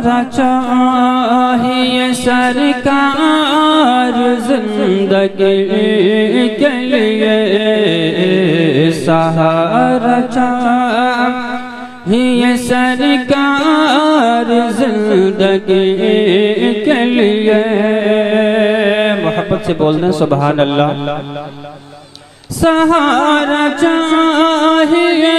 سہارا چاہیے سرکار زندگی کے لیے، سہارا چاہیے سرکار زندگی کے لیے۔ محبت سے بول دیں سبحان اللہ۔ سہارا چاہیے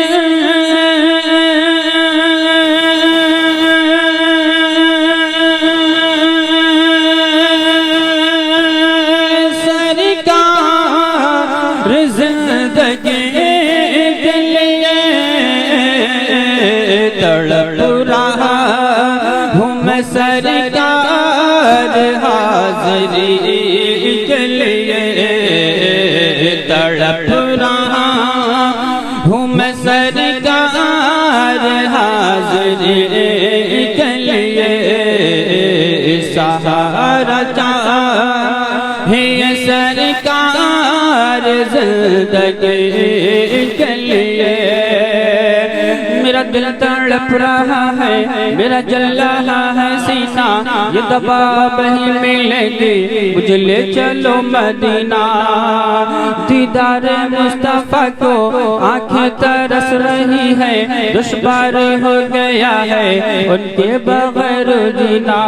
زندگی کے لیے، تڑپ رہا ہوں میں سرکار حاضری کے لیے، تڑپ رہا ہوں میں سرکار حاضری کے لیے، سہارا چاہیے سرکار زندگی کے لیے۔ میرا دل تڑپ رہا ہے، میرا جل رہا ہے سینہ، یہ دبا نہیں ملے گی مجھے لے چلو مدینہ۔ دیدار مصطفیٰ کو آنکھیں ترس رہی ہے، دشوار ہو گیا ہے ان کے بغیر جینا۔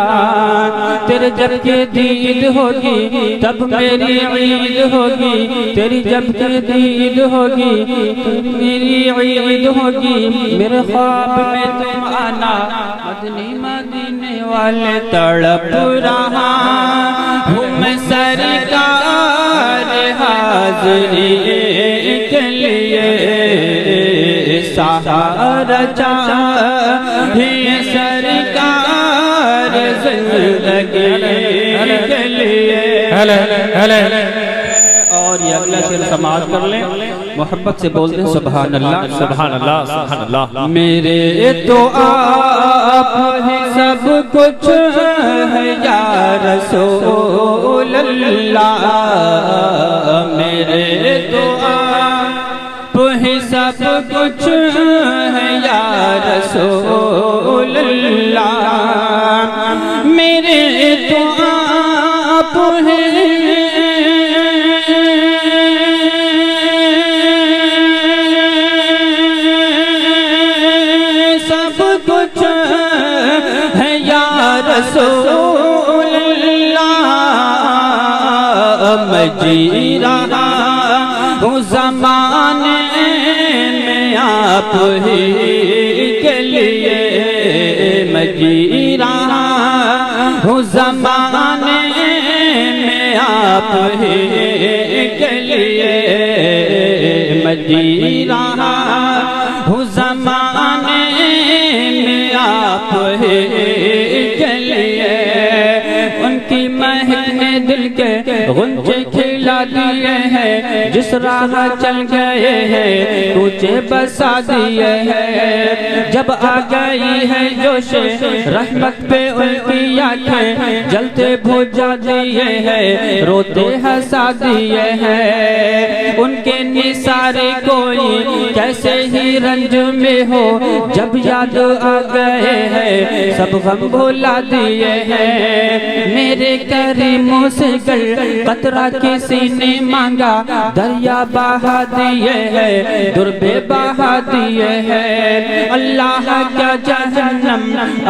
تیرے جب کی دید ہوگی تب میری عید ہوگی، تیری جب کی دید ہوگی میری عید ہوگی۔ میرے خواب میں تم آنا، مدنی مدینے والے تڑپ رہا ہوں میں سرکار حاضری کے لیے، سہارا چاہیے سرکار زندگی کے لیے۔ اور یہ اگلا شعر سماعت کر لیں، محبت سے بول دیں سبحان اللہ سبحان اللہ سبحان اللہ۔ میرے تو آپ ہی سب کچھ ہے یا رسول اللہ، میرے تو آپ ہی سب کچھ ہے یا رسول اللہ، میرے تو آپ ہیں رسول اللہ۔ میں جی رہا ہوں زمانے میں آپ ہی کے لیے، میں جی رہا ہوں زمانے میں آپ ہی کے لیے، میں جی رہا ہوں زمانے میں آپ ہی کے لیے۔ ان کی مہک نے دل کے غنچے کھلا دیے ہیں، جس راہ چل گئے ہیں کوچے بسا دیے ہیں۔ جب آ گئی ہے جوش رحمت پہ ان کی آنکھیں، جلتے بھجا دیے ہیں روتے ہنسا دیے ہیں۔ ان کے نثارے کوئی کیسے ہی رنج میں ہو، جب یاد آ گئے ہیں سب غم بھلا دیے ہیں۔ میرے کریموں سے قطرہ کسی نے مانگا، دریا بہا دیے ہیں دربے بہا دیے ہیں۔ اللہ کا جہنم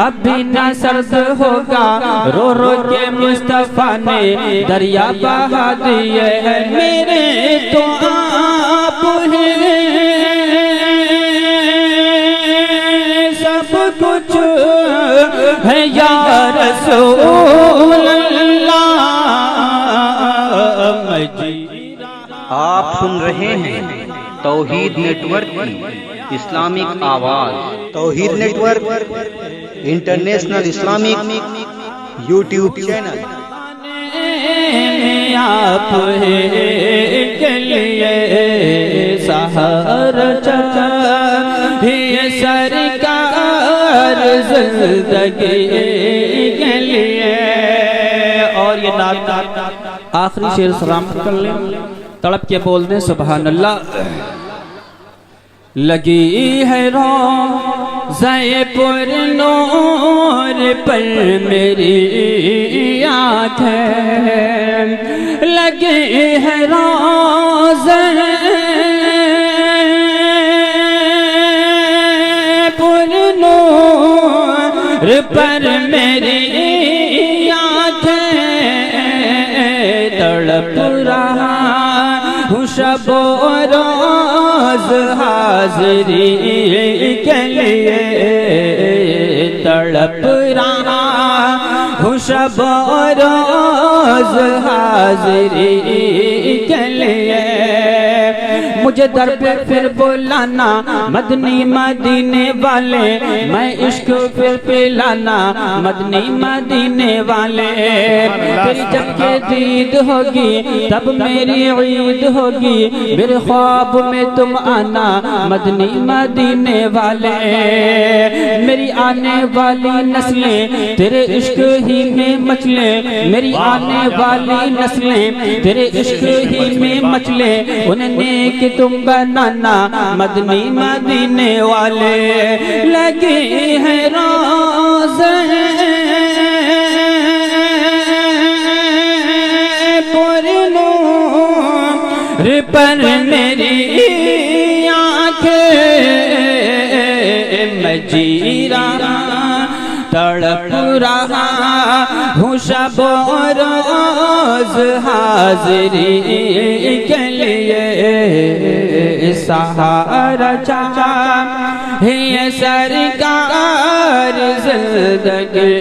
اب بھی نہ سرد ہوگا، رو رو کے مصطفیٰ نے دریا بہا دیے ہیں۔ میرے تو آپ ہیں سب کچھ ہے یا رسول اللہ۔ آپ سن رہے ہیں توحید نیٹ ورک کی اسلامک آواز۔ توحید network international Islamic YouTube channel. آپ کے لیے سہارا چاہیے سرکار زندگی کے لیے۔ اور یہ نعت آخری شعر سلام کر لیں، تڑپ کے بول دیں سبحان اللہ۔ لگی ہے زے پر نور پر میری آنکھیں لگی ہے روزے پر نور پر میری تڑپ رہا ہوں شب و روز حاضری کے لیے تڑپ رہا ہوں شب و روز حاضری کے لیے مجھے در پہ پھر بلانا مدنی مدینے والے میں عشق پھر پلانا مدنی مدینے والے پھر جب کہ دید ہوگی تب میری عید ہوگی میرے خواب میں تم آنا مدنی مدینے والے میری آنے والی نسلیں تیرے عشق ہی میں مچلیں میری آنے والی نسلیں تیرے عشق ہی میں مچلیں انہیں نیک تم بنانا مدنی مدینے والے لگے ہیں روزے پر نور پر میری آنکھیں میں جی رہا تڑپ رہا ہوں شب و روز حاضری کے لیے سہارا چاہا ہے سرکار زندگی